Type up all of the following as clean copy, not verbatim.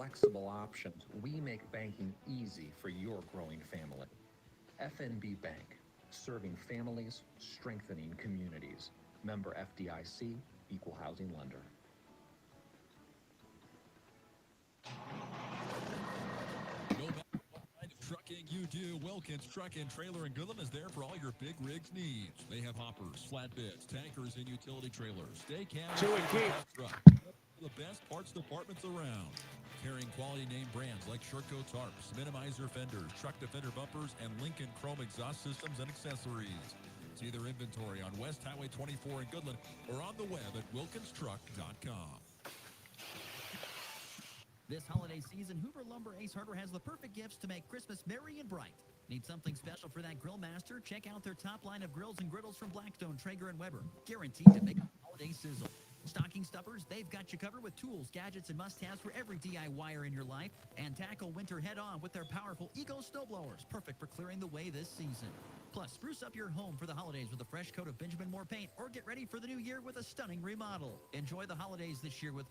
flexible options, we make banking easy for your growing family. FNB Bank, serving families, strengthening communities. Member FDIC, Equal Housing Lender. Trucking you do. Wilkins Truck and Trailer in Goodland is there for all your big rigs needs. They have hoppers, flatbeds, tankers, and utility trailers. Stay calm. To a key. The best parts departments around. Carrying quality name brands like Sherco tarps, Minimizer fenders, truck defender bumpers, and Lincoln Chrome exhaust systems and accessories. See their inventory on West Highway 24 in Goodland or on the web at wilkinstruck.com. This holiday season, Hoover Lumber Ace Hardware has the perfect gifts to make Christmas merry and bright. Need something special for that grill master? Check out their top line of grills and griddles from Blackstone, Traeger, and Weber. Guaranteed to make a holiday sizzle. Stocking stuffers, they've got you covered with tools, gadgets, and must-haves for every DIYer in your life. And tackle winter head-on with their powerful Eco snowblowers, perfect for clearing the way this season. Plus, spruce up your home for the holidays with a fresh coat of Benjamin Moore paint, or get ready for the new year with a stunning remodel. Enjoy the holidays this year with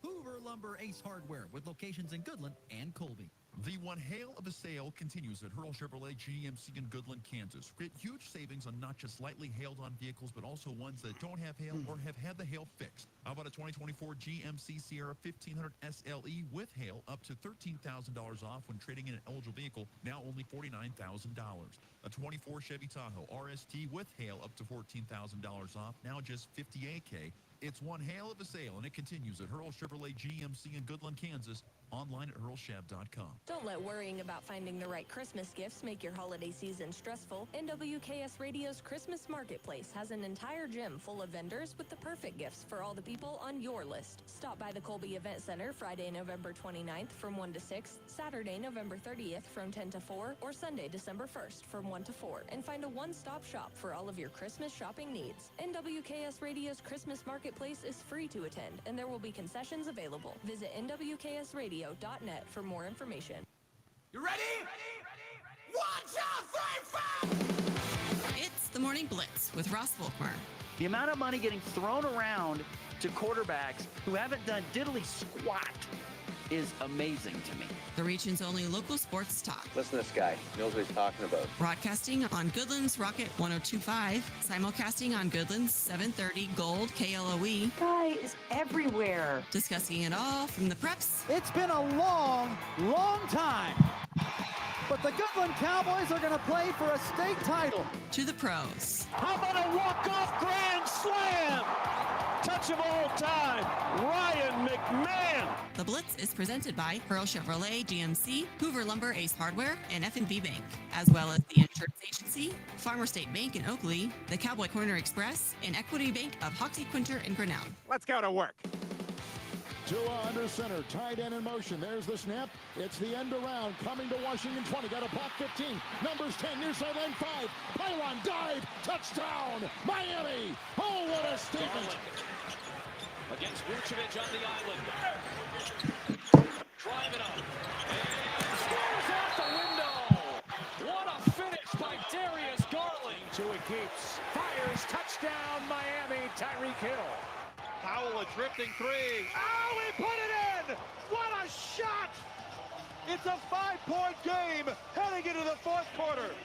Hoover Lumber Ace Hardware, with locations in Goodland and Colby. The one hail of a sale continues at Hurl Chevrolet GMC in Goodland, Kansas. Get huge savings on not just lightly hailed on vehicles, but also ones that don't have hail or have had the hail fixed. How about a 2024 GMC Sierra 1500 SLE with hail up to $13,000 off when trading in an eligible vehicle, now only $49,000. A 24 Chevy Tahoe RST with hail up to $14,000 off, now just $58K. It's one hail of a sale, and it continues at Hurl Chevrolet GMC in Goodland, Kansas, online at hurlchev.com. Don't let worrying about finding the right Christmas gifts make your holiday season stressful. NWKS Radio's Christmas Marketplace has an entire gym full of vendors with the perfect gifts for all the people on your list. Stop by the Colby Event Center Friday, November 29th from 1 to 6, Saturday, November 30th from 10 to 4, or Sunday, December 1st from 1 to 4, and find a one-stop shop for all of your Christmas shopping needs. NWKS Radio's Christmas Marketplace is free to attend, and there will be concessions available. Visit nwksradio.net for more information. You ready? Ready? 1, 2, 3, 4! It's the Morning Blitz with Ross Volkmer. The amount of money getting thrown around to quarterbacks who haven't done diddly squat is amazing to me. The region's only local sports talk. Listen to this guy. He knows what he's talking about. Broadcasting on Goodland's Rocket 102.5. Simulcasting on Goodland's 730 Gold KLOE. Guy is everywhere. Discussing it all from the preps. It's been a long, long time. But the Goodland Cowboys are going to play for a state title. To the pros. How about a walk-off grand slam? Touch of all time, Ryan McMahon. The Blitz is presented by Hurl Chevrolet GMC, Hoover Lumber Ace Hardware, and FNB Bank, as well as the Insurance Agency, Farmer State Bank in Oakley, the Cowboy Corner Express, and Equity Bank of Hoxie, Quinter, and Grinnell. Let's go to work. Tua under center, tight end in motion. There's the snap. It's the end around, coming to Washington 20. Got a block 15. Numbers 10, near sideline 5. Pylon dive, touchdown, Miami. Oh, what a statement. Against Vucevic on the island. Drive it up. And scores out the window. What a finish by Darius Garland. Tua keeps, fires, touchdown, Miami, Tyreek Hill. Powell a drifting three. Oh, he put it in! What a shot! It's a 5-point game heading into the fourth quarter.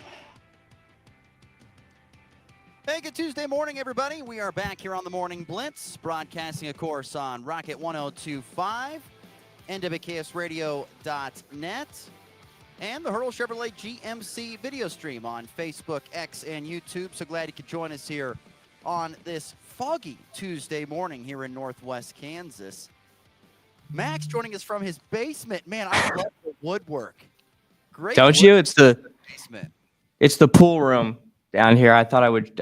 Hey, good Tuesday morning, everybody. We are back here on the Morning Blitz, broadcasting, of course, on Rocket 102.5, NWKSradio.net, and the Hurl Chevrolet GMC video stream on Facebook, X, and YouTube. So glad you could join us here on this foggy Tuesday morning here in Northwest Kansas. Max joining us from his basement. Man, I love the woodwork. Great. Don't you? It's the basement. It's the pool room down here. I thought I would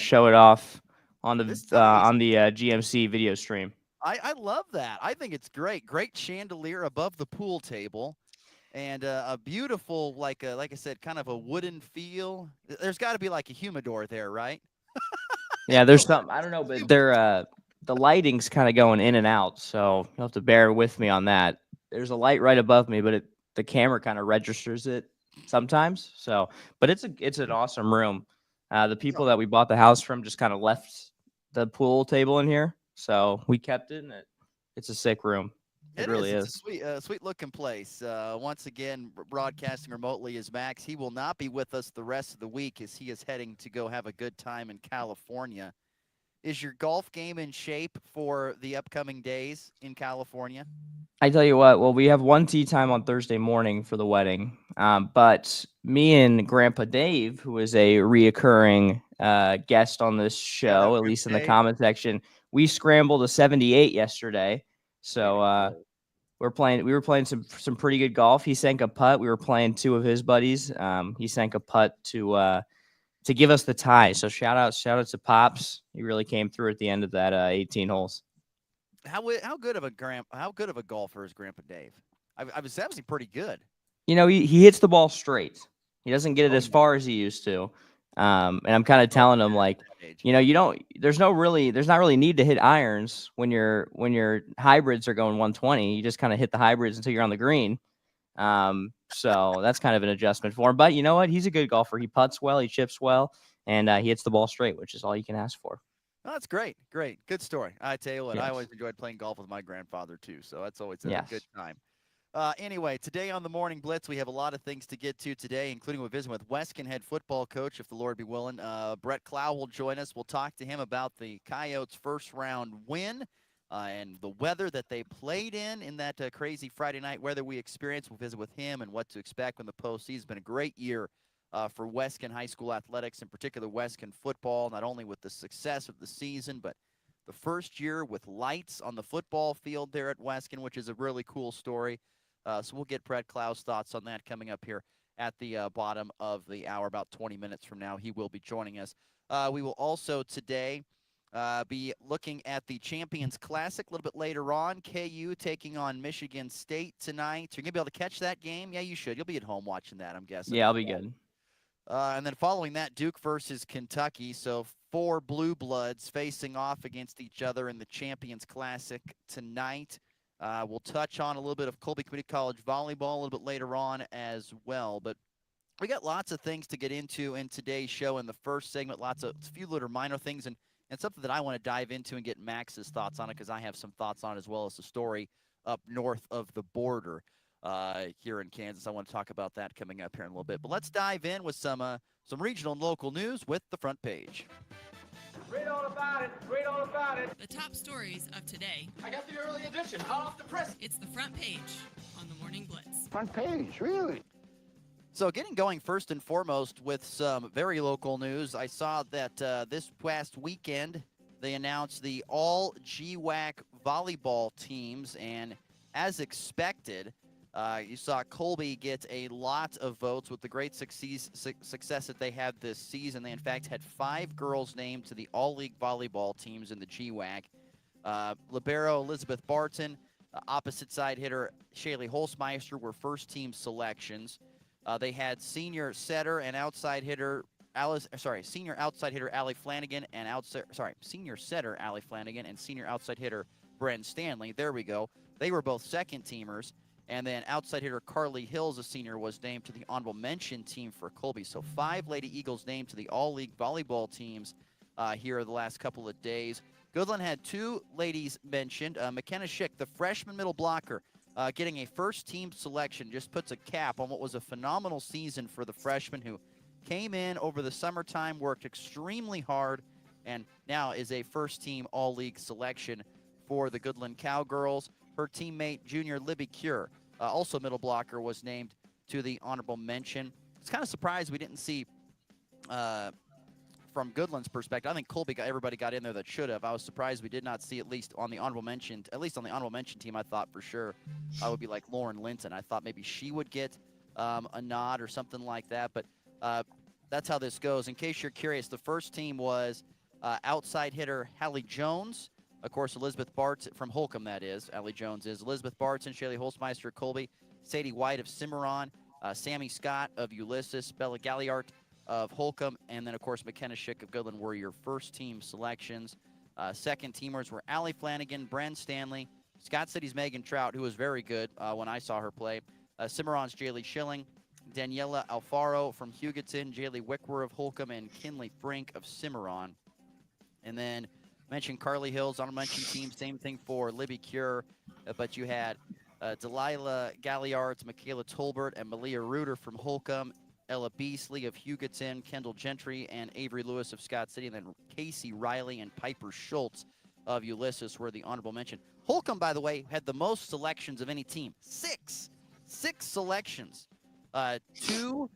show it off on the GMC video stream. I love that. I think it's great. Great chandelier above the pool table, and a beautiful, like I said, kind of a wooden feel. There's got to be like a humidor there, right? Yeah, there's some. I don't know, but the lighting's kind of going in and out, so you'll have to bear with me on that. There's a light right above me, but the camera kind of registers it sometimes. So, but it's an awesome room. The people that we bought the house from just kind of left the pool table in here, so we kept it, and it's a sick room. It really It's is. a sweet looking place. Once again, broadcasting remotely is Max. He will not be with us the rest of the week as he is heading to go have a good time in California. Is your golf game in shape for the upcoming days in California? I tell you what, well, we have one tee time on Thursday morning for the wedding. But me and Grandpa Dave, who is a reoccurring guest on this show, at least in the comment section, we scrambled a 78 yesterday. So we were playing some pretty good golf. He sank a putt. We were playing two of his buddies. He sank a putt to give us the tie. So shout out to Pops. He really came through at the end of that 18 holes. How good of a golfer is Grandpa Dave? I was obviously pretty good. You know, he hits the ball straight. He doesn't get it as far as he used to. And I'm kind of telling him, like, you know, there's not really need to hit irons when your hybrids are going 120. You just kind of hit the hybrids until you're on the green. So that's kind of an adjustment for him. But you know what? He's a good golfer. He putts well, he chips well, and he hits the ball straight, which is all you can ask for. Oh, that's great. Good story. I tell you what, Yes. I always enjoyed playing golf with my grandfather too, so that's always a Yes. good time. Anyway, today on the Morning Blitz, we have a lot of things to get to today, including we're visiting with Weskin head football coach, if the Lord be willing. Brett Clow will join us. We'll talk to him about the Coyotes' first-round win and the weather that they played in that crazy Friday night weather we experienced. We'll visit with him and what to expect when the postseason. It's been a great year for Weskin high school athletics, in particular Weskin football, not only with the success of the season, but the first year with lights on the football field there at Weskin, which is a really cool story. So we'll get Brett Clow's thoughts on that coming up here at the bottom of the hour, about 20 minutes from now. He will be joining us. We will also today be looking at the Champions Classic a little bit later on. KU taking on Michigan State tonight. You're going to be able to catch that game? Yeah, you should. You'll be at home watching that, I'm guessing. Yeah, I'll be good. And then following that, Duke versus Kentucky. So 4 Blue Bloods facing off against each other in the Champions Classic tonight. We'll touch on a little bit of Colby Community College volleyball a little bit later on as well. But we got lots of things to get into in today's show in the first segment. A few little minor things and something that I want to dive into and get Max's thoughts on it, because I have some thoughts on it, as well as the story up north of the border here in Kansas. I want to talk about that coming up here in a little bit. But let's dive in with some regional and local news with the front page. Read all about it. Read all about it. The top stories of today. I got the early edition, hot off the press. It's the front page on the Morning Blitz. Front page, really? So getting going first and foremost with some very local news. I saw that this past weekend they announced the all GWAC volleyball teams, and as expected, you saw Colby get a lot of votes with the great success that they had this season. They, in fact, had 5 girls named to the all-league volleyball teams in the GWAC. Libero Elizabeth Barton, opposite side hitter Shaylee Holzmeister were first-team selections. They had senior setter and outside hitter senior outside hitter Allie Flanagan and senior setter Allie Flanagan and senior outside hitter Bren Stanley. There we go. They were both second-teamers. And then outside hitter Carly Hills, a senior, was named to the honorable mention team for Colby. So 5 Lady Eagles named to the all-league volleyball teams here the last couple of days. Goodland had 2 ladies mentioned. McKenna Schick, the freshman middle blocker, getting a first-team selection, just puts a cap on what was a phenomenal season for the freshman, who came in over the summertime, worked extremely hard, and now is a first-team all-league selection for the Goodland Cowgirls. Her teammate, junior Libby Cure, also middle blocker, was named to the honorable mention. It's kind of surprised we didn't see, from Goodland's perspective, I think everybody got in there that should have. I was surprised we did not see, at least on the honorable mention team, I thought for sure I would be like Lauren Linton. I thought maybe she would get a nod or something like that, but that's how this goes. In case you're curious, the first team was outside hitter Hallie Jones. Of course, Elizabeth Bartz from Holcomb, that is. Allie Jones is. Elizabeth Bartz, Shaylee Holzmeister, Colby. Sadie White of Cimarron. Sammy Scott of Ulysses. Bella Galliart of Holcomb. And then, of course, McKenna Schick of Goodland were your first-team selections. Second teamers were Allie Flanagan, Bren Stanley, Scott City's Megan Trout, who was very good when I saw her play. Cimarron's Jaylee Schilling. Daniela Alfaro from Hugoton. Jaylee Wickwer of Holcomb. And Kinley Frink of Cimarron. And then Mentioned Carly Hills on a mentioned team. Same thing for Libby Cure. But you had Delilah Galliards, Michaela Tolbert, and Malia Reuter from Holcomb. Ella Beasley of Hugoton, Kendall Gentry, and Avery Lewis of Scott City. And then Casey Riley and Piper Schultz of Ulysses were the honorable mention. Holcomb, by the way, had the most selections of any team. Six selections. Two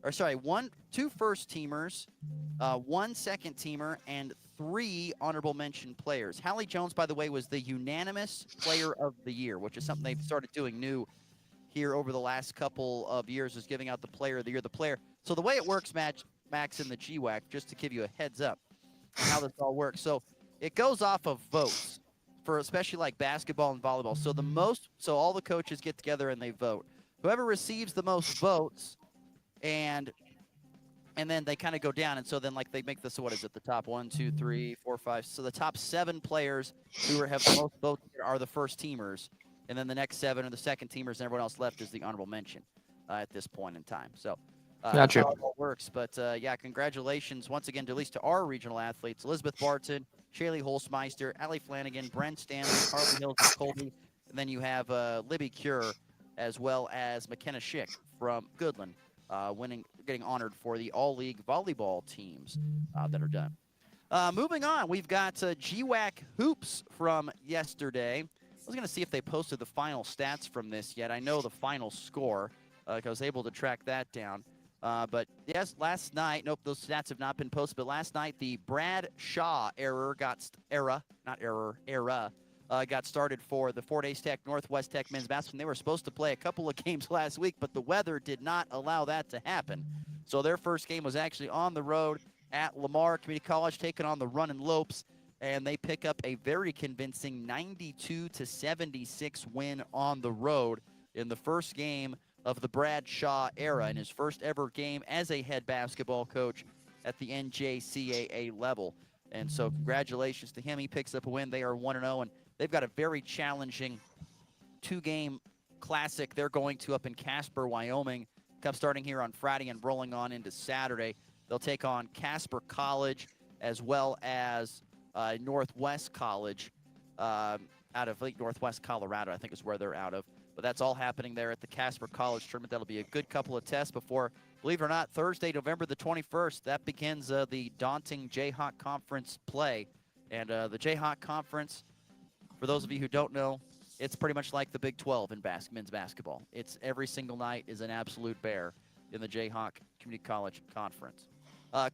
first teamers, one second teamer, and 3 honorable mention players. Hallie Jones, by the way, was the unanimous player of the year, which is something they've started doing new here over the last couple of years, is giving out the player of the year. So the way it works, Max, in the GWAC, just to give you a heads up on how this all works. So it goes off of votes for especially like basketball and volleyball. So all the coaches get together and they vote. Whoever receives the most votes, and then they kind of go down, and so then like they make this, so what is it, the top 1, 2, 3, 4, 5. So the top 7 players who have the most votes are the first teamers, and then the next 7 are the second teamers, and everyone else left is the honorable mention at this point in time. So that's how it all works. But yeah, congratulations once again, at least to our regional athletes: Elizabeth Barton, Shaylee Holzmeister, Allie Flanagan, Brent Stanley, Carly Hills, and Colby. And then you have Libby Cure, as well as McKenna Schick from Goodland, getting honored for the all-league volleyball teams that are done. Moving on, we've got GWAC hoops from yesterday. I was going to see if they posted the final stats from this yet. I know the final score, I was able to track that down. But yes, last night, nope, those stats have not been posted. But last night, the Brad Shaw era got started for the Fort Hays Tech Northwest Tech men's basketball. They were supposed to play a couple of games last week, but the weather did not allow that to happen. So their first game was actually on the road at Lamar Community College, taking on the Runnin' Lopes, and they pick up a very convincing 92-76 win on the road in the first game of the Brad Shaw era, in his first ever game as a head basketball coach at the NJCAA level. And so congratulations to him. He picks up a win. They are 1-0, and they've got a very challenging 2-game classic they're going to up in Casper, Wyoming. Cup starting here on Friday and rolling on into Saturday. They'll take on Casper College as well as Northwest College out of Northwest Colorado, I think is where they're out of. But that's all happening there at the Casper College tournament. That'll be a good couple of tests before, believe it or not, Thursday, November the 21st, that begins the daunting Jayhawk Conference play. And the Jayhawk Conference, for those of you who don't know, it's pretty much like the Big 12 in men's basketball. It's every single night is an absolute bear in the Jayhawk Community College Conference.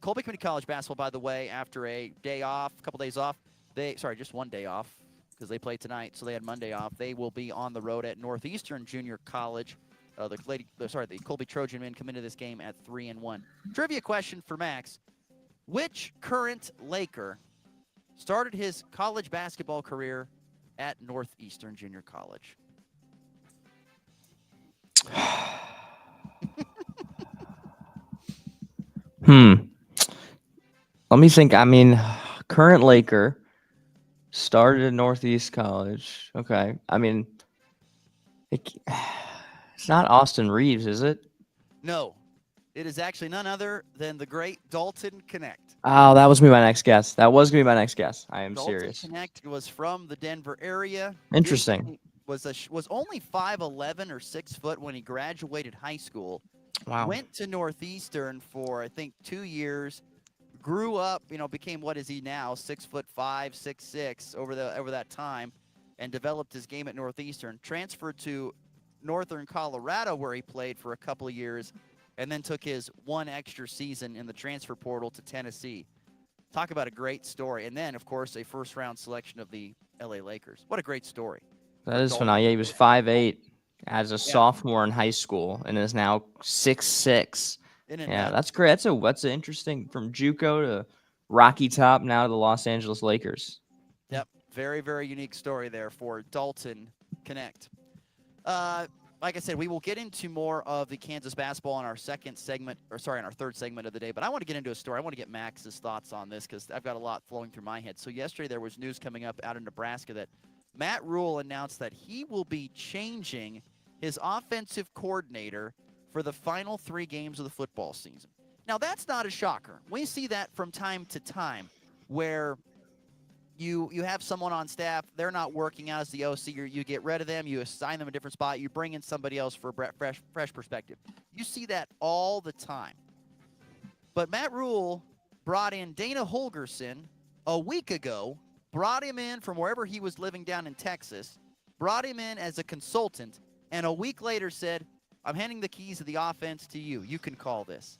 Colby Community College basketball, by the way, after a day off, a couple days off, just one day off because they play tonight, so they had Monday off. They will be on the road at Northeastern Junior College. The Colby Trojan men come into this game at 3-1. Trivia question for Max: which current Laker started his college basketball career at Northeastern Junior College? Let me think. I mean, current Laker started at Northeast College. Okay. I mean, it's not Austin Reeves, is it? No. It is actually none other than the great Dalton Connect. Oh, that was going to be my next guess. I am Dalton serious. Connect was from the Denver area. Interesting. Was only 5'11" or 6 foot when he graduated high school. Wow. Went to Northeastern for, I think, 2 years. Grew up, became, what is he now, 6'5", 6'6" over that time, and developed his game at Northeastern. Transferred to Northern Colorado, where he played for a couple of years, and then took his one extra season in the transfer portal to Tennessee. Talk about a great story. And then, of course, a first-round selection of the LA Lakers. What a great story. That is phenomenal. Yeah, he was 5'8" as a sophomore in high school and is now 6'6". Yeah, that's great. That's interesting. From JUCO to Rocky Top, now to the Los Angeles Lakers. Yep, very, very unique story there for Dalton Connect. Like I said, we will get into more of the Kansas basketball in our third segment of the day. But I want to get into a story. I want to get Max's thoughts on this because I've got a lot flowing through my head. So yesterday there was news coming up out of Nebraska that Matt Rule announced that he will be changing his offensive coordinator for the final 3 games of the football season. Now, that's not a shocker. We see that from time to time where you have someone on staff, they're not working out as the OC, you get rid of them, you assign them a different spot, you bring in somebody else for a fresh perspective. You see that all the time. But Matt Rule brought in Dana Holgerson a week ago, brought him in from wherever he was living down in Texas, brought him in as a consultant, and a week later said, I'm handing the keys of the offense to you. You can call this.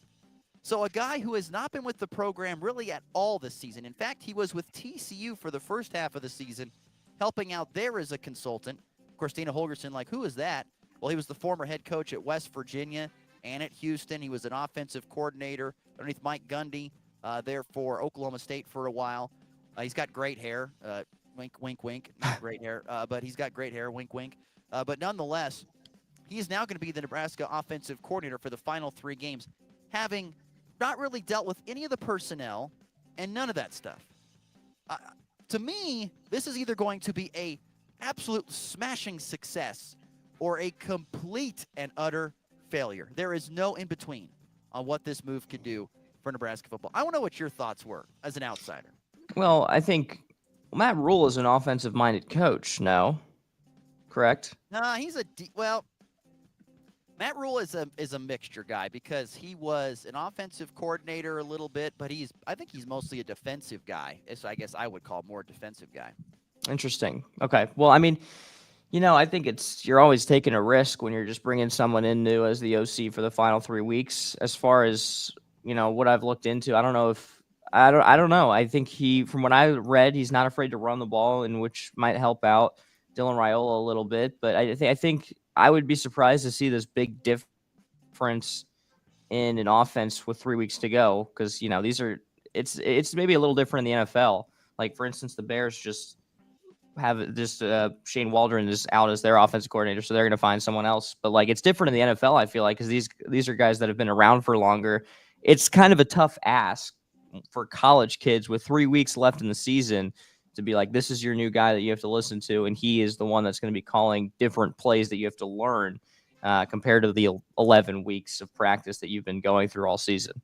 So a guy who has not been with the program really at all this season. In fact, he was with TCU for the first half of the season, helping out there as a consultant. Of course, Dana Holgerson, like, who is that? Well, he was the former head coach at West Virginia and at Houston. He was an offensive coordinator underneath Mike Gundy there for Oklahoma State for a while. He's got great hair. Wink, wink, wink. Not great hair, but he's got great hair. Wink, wink. But nonetheless, he is now going to be the Nebraska offensive coordinator for the final 3 games, having not really dealt with any of the personnel and none of that stuff. To me, this is either going to be a absolute smashing success or a complete and utter failure. There is no in between on what this move could do for Nebraska football. I want to know what your thoughts were as an outsider. Well, I think Matt Rule is an offensive-minded coach, no? Correct? Nah, he's Matt Rule is a mixture guy because he was an offensive coordinator a little bit, but I think he's mostly a defensive guy. So I guess I would call more a defensive guy. Interesting. Okay. Well, I mean, I think you're always taking a risk when you're just bringing someone in new as the OC for the final 3 weeks. As far as, what I've looked into, I don't know. I think from what I read, he's not afraid to run the ball, and which might help out Dylan Raiola a little bit. But I think I would be surprised to see this big difference in an offense with 3 weeks to go, because it's maybe a little different in the NFL. Like, for instance, the Bears Shane Waldron is out as their offensive coordinator, so they're going to find someone else. But like, it's different in the NFL, I feel like, because these are guys that have been around for longer. It's kind of a tough ask for college kids with 3 weeks left in the season to be like, this is your new guy that you have to listen to, and he is the one that's going to be calling different plays that you have to learn compared to the 11 weeks of practice that you've been going through all season.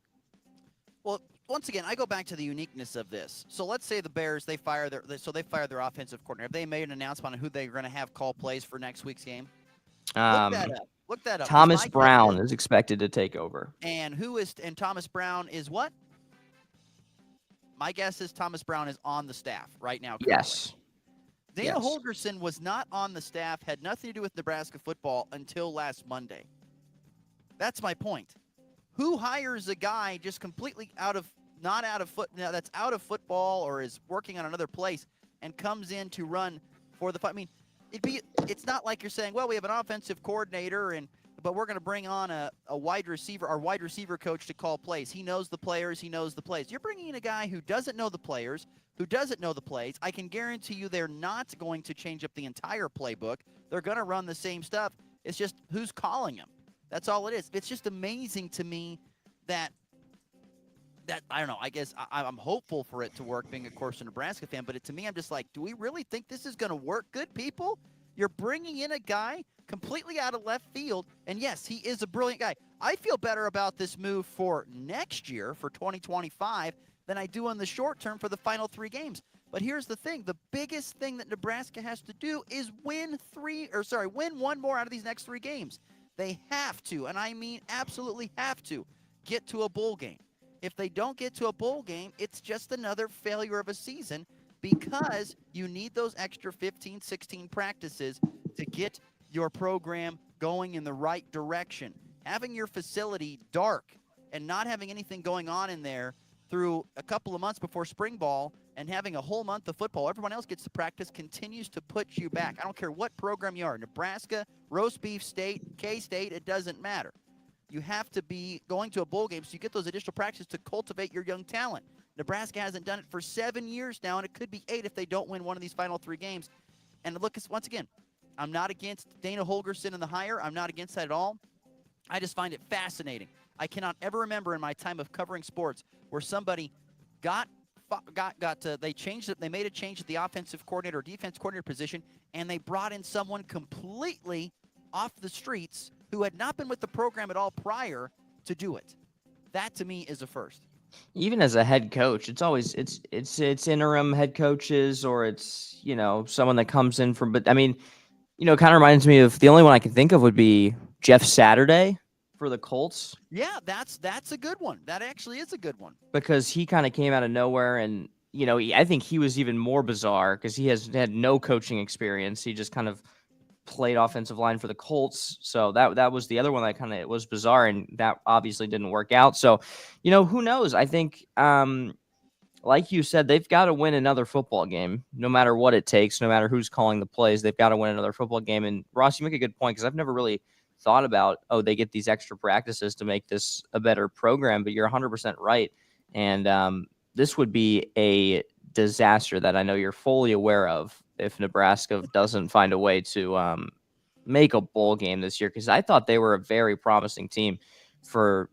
Well, once again, I go back to the uniqueness of this. So let's say the Bears, they fire their offensive coordinator. Have they made an announcement on who they're going to have call plays for next week's game? Look that up. Thomas Brown is expected to take over. And Thomas Brown is what? My guess is Thomas Brown is on the staff right now. Currently. Yes. Dana Holgerson was not on the staff, had nothing to do with Nebraska football until last Monday. That's my point. Who hires a guy just completely that's out of football or is working on another place and comes in to run for the fight? I mean, it's not like you're saying, well, we have an offensive coordinator but we're going to bring on our wide receiver coach to call plays. He knows the players. He knows the plays. You're bringing in a guy who doesn't know the players, who doesn't know the plays. I can guarantee you they're not going to change up the entire playbook. They're going to run the same stuff. It's just who's calling them. That's all it is. It's just amazing to me that I don't know. I guess I'm hopeful for it to work, being, of course, a Nebraska fan. But to me, I'm just like, do we really think this is going to work, good people? You're bringing in a guy completely out of left field, and yes, he is a brilliant guy. I feel better about this move for next year, for 2025, than I do in the short term for the final 3 games. But here's the thing. The biggest thing that Nebraska has to do is win one more out of these next 3 games. They have to, and I mean absolutely have to, get to a bowl game. If they don't get to a bowl game, it's just another failure of a season, because you need those extra 15, 16 practices to get your program going in the right direction. Having your facility dark and not having anything going on in there through a couple of months before spring ball and having a whole month of football, everyone else gets to practice, continues to put you back. I don't care what program you are, Nebraska, Roast Beef State, K-State, it doesn't matter. You have to be going to a bowl game so you get those additional practices to cultivate your young talent. Nebraska hasn't done it for 7 years now, and it could be 8 if they don't win one of these final 3 games. And look, once again, I'm not against Dana Holgerson and the hire. I'm not against that at all. I just find it fascinating. I cannot ever remember in my time of covering sports where somebody they changed it. They made a change at the offensive coordinator or defense coordinator position, and they brought in someone completely off the streets who had not been with the program at all prior to do it. That, to me, is a first. Even as a head coach, it's always it's interim head coaches, or it's someone that comes in from. But I mean, it kind of reminds me of the only one I can think of would be Jeff Saturday for the Colts. Yeah, that's a good one. That actually is a good one. Because he kind of came out of nowhere, and I think he was even more bizarre because he has had no coaching experience. He just kind of played offensive line for the Colts. So that was the other one that kind of it was bizarre, and that obviously didn't work out. So, who knows? I think, like you said, they've got to win another football game, no matter what it takes, no matter who's calling the plays. They've got to win another football game. And Ross, you make a good point because I've never really thought about, they get these extra practices to make this a better program, but you're 100% right. And this would be a disaster that I know you're fully aware of if Nebraska doesn't find a way to make a bowl game this year, because I thought they were a very promising team for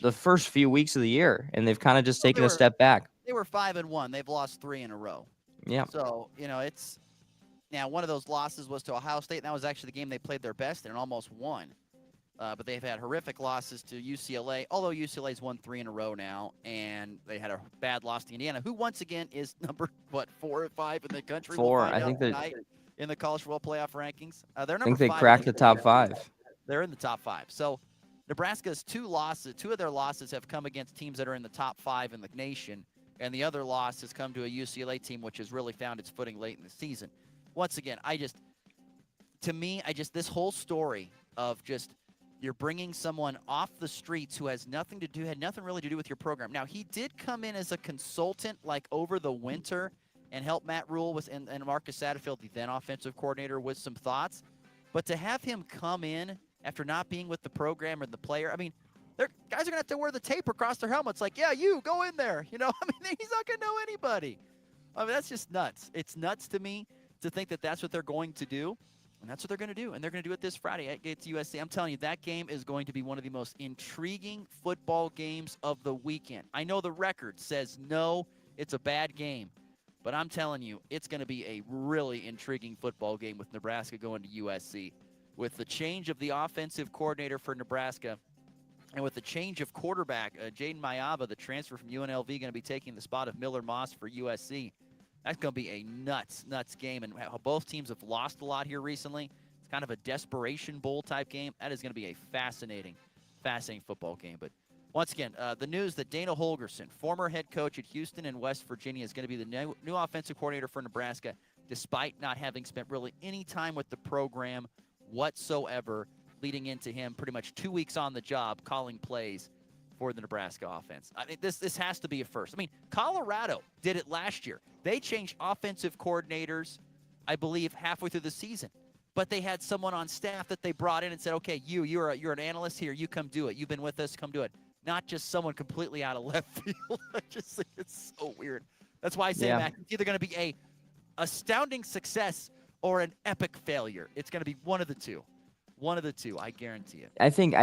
the first few weeks of the year, and they've kind of just taken a step back. They were 5-1. They've lost 3 in a row. Yeah. So, it's now one of those losses was to Ohio State, and that was actually the game they played their best in and almost won. But they've had horrific losses to UCLA, although UCLA's won 3 in a row now, and they had a bad loss to Indiana, who once again is number 4 or 5 in the country. 4. I think in the college football playoff rankings, they're number 5. I think they cracked the top 5. They're in the top 5. So Nebraska's 2 of their losses have come against teams that are in the top 5 in the nation, and the other loss has come to a UCLA team which has really found its footing late in the season. Once again, this whole story of just you're bringing someone off the streets who had nothing really to do with your program. Now, he did come in as a consultant like over the winter and help Matt Rule and Marcus Satterfield, the then offensive coordinator, with some thoughts. But to have him come in after not being with the program or the player, I mean, guys are going to have to wear the tape across their helmets like, yeah, you go in there. He's not going to know anybody. I mean, that's just nuts. It's nuts to me to think that that's what they're going to do. And that's what they're going to do. And they're going to do it this Friday against USC. I'm telling you, that game is going to be one of the most intriguing football games of the weekend. I know the record says no, it's a bad game. But I'm telling you, it's going to be a really intriguing football game with Nebraska going to USC. With the change of the offensive coordinator for Nebraska and with the change of quarterback, Jaden Mayava, the transfer from UNLV, going to be taking the spot of Miller Moss for USC. That's going to be a nuts game. And how both teams have lost a lot here recently. It's kind of a desperation bowl type game. That is going to be a fascinating football game. But once again, the news that Dana Holgorsen, former head coach at Houston and West Virginia, is going to be the new offensive coordinator for Nebraska, despite not having spent really any time with the program whatsoever, leading into him pretty much 2 weeks on the job calling plays for the Nebraska offense. I mean, this has to be a first. I mean, Colorado did it last year. They changed offensive coordinators, I believe, halfway through the season. But they had someone on staff that they brought in and said, okay, you're an analyst here. You come do it. You've been with us. Come do it. Not just someone completely out of left field. I just think it's so weird. That's why I say, Matt, it's either going to be a astounding success or an epic failure. It's going to be one of the two. One of the two, I guarantee it. I think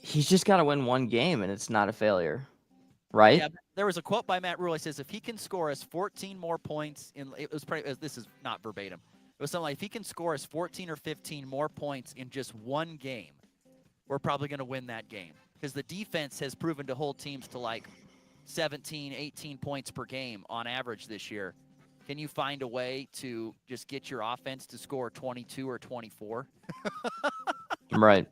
he's just got to win one game, and it's not a failure, right? Yeah, there was a quote by Matt Rule. He says, if he can score us 14 more points, this is not verbatim. It was something like, if he can score us 14 or 15 more points in just one game, we're probably going to win that game. Because the defense has proven to hold teams to like 17, 18 points per game on average this year. Can you find a way to just get your offense to score 22 or 24? Right.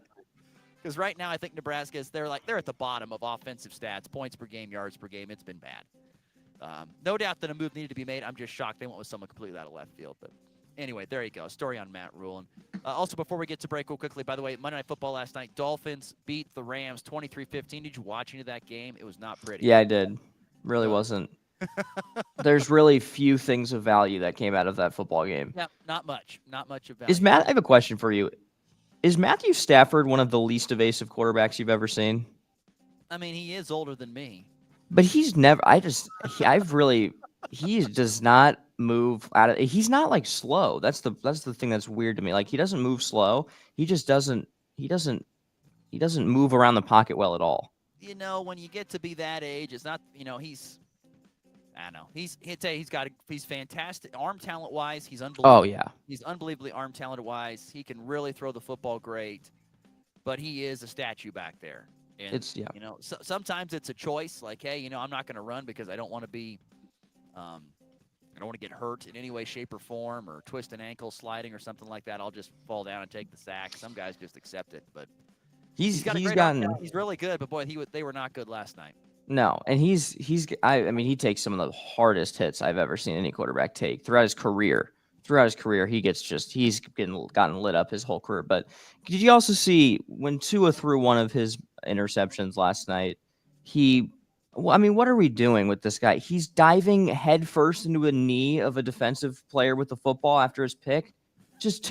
Because right now I think Nebraska they're at the bottom of offensive stats, points per game, yards per game. It's been bad. No doubt that a move needed to be made. I'm just shocked they went with someone completely out of left field. But anyway, there you go. Story on Matt Rule. And also, before we get to break real quickly, by the way, Monday Night Football last night, Dolphins beat the Rams 23-15. Did you watch any of that game? It was not pretty. Yeah, I did. Really wasn't. There's really few things of value that came out of that football game. Yeah, not much. Not much of value. I have a question for you. Is Matthew Stafford one of the least evasive quarterbacks you've ever seen? I mean, he is older than me. But he's never. He does not move out of. He's not like slow. That's the thing that's weird to me. Like, he doesn't move slow. He just doesn't. He doesn't move around the pocket well at all. When you get to be that age, it's not. He's. I don't know. He's fantastic arm talent wise. He's unbelievable. Oh yeah. He's unbelievably arm talent wise. He can really throw the football great, but he is a statue back there. And, It's yeah. Sometimes it's a choice. Like, hey, I'm not going to run because I don't want to be, I don't want to get hurt in any way, shape, or form, or twist an ankle sliding or something like that. I'll just fall down and take the sack. Some guys just accept it, but he's got a great arm talent. He's really good, but boy, they were not good last night. No, and I mean, he takes some of the hardest hits I've ever seen any quarterback take throughout his career. He's gotten lit up his whole career. But did you also see when Tua threw one of his interceptions last night? What are we doing with this guy? He's diving headfirst into a knee of a defensive player with the football after his pick. Just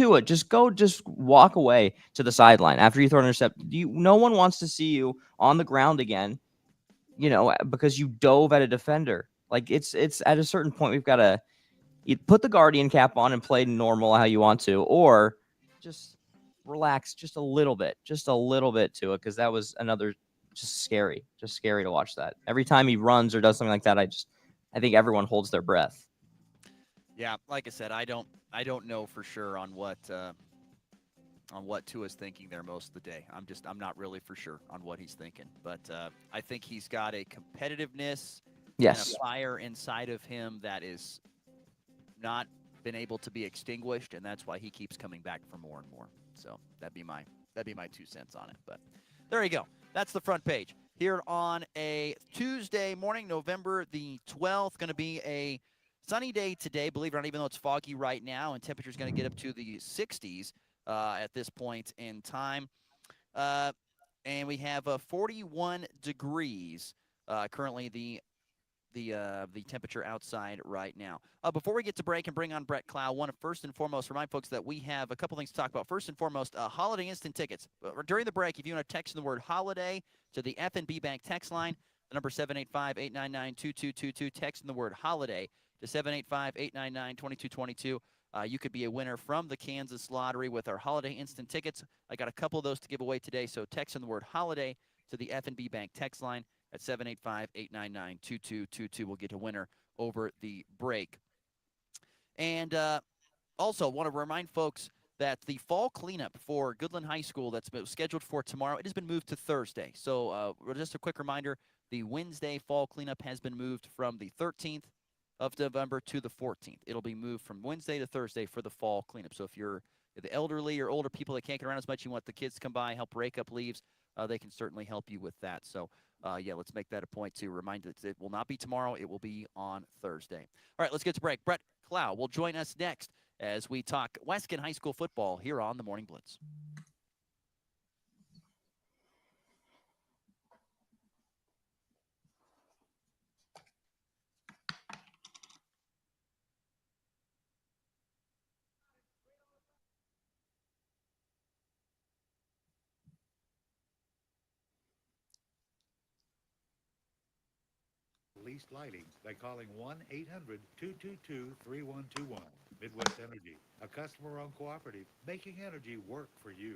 walk away to the sideline after you throw an intercept. No one wants to see you on the ground again, because you dove at a defender. Like it's at a certain point, we've got to put the Guardian cap on and play normal how you want to, or just relax just a little bit to it. Cause that was another just scary to watch that. Every time he runs or does something like that, I think everyone holds their breath. Yeah. Like I said, I don't know for sure on what Tua's thinking there most of the day. I'm not really for sure on what he's thinking, but I think he's got a competitiveness and a fire inside of him that is not been able to be extinguished, and that's why he keeps coming back for more and more. So that'd be my 2 cents on it. But there you go. That's the front page here on a Tuesday morning, November the 12th. Going to be a sunny day today, believe it or not, even though it's foggy right now, and temperature's going to get up to the 60s at this point in time. And we have 41 degrees currently the temperature outside right now. Before we get to break and bring on Brett Clow, I want to first and foremost remind folks that we have a couple things to talk about. First and foremost, holiday instant tickets. During the break, if you want to text the word holiday to the F&B Bank text line, the number 785-899-2222, text in the word holiday to 785-899-2222. You could be a winner from the Kansas Lottery with our holiday instant tickets. I got a couple of those to give away today, so text in the word holiday to the F&B Bank text line at 785-899-2222. We'll get a winner over the break. And also want to remind folks that the fall cleanup for Goodland High School that's been scheduled for tomorrow, it has been moved to Thursday. So just a quick reminder, the Wednesday fall cleanup has been moved from the 13th of November to the 14th. It'll be moved from Wednesday to Thursday for the fall cleanup. So if you're the elderly or older people that can't get around as much, you want the kids to come by, help rake up leaves, they can certainly help you with that. So let's make that a point to remind that it will not be tomorrow. It will be on Thursday. All right, let's get to break. Brett Clow will join us next as we talk Weskin High School football here on the Morning Blitz. Leased lighting by calling 1-800-222-3121. Midwest Energy, a customer-owned cooperative making energy work for you.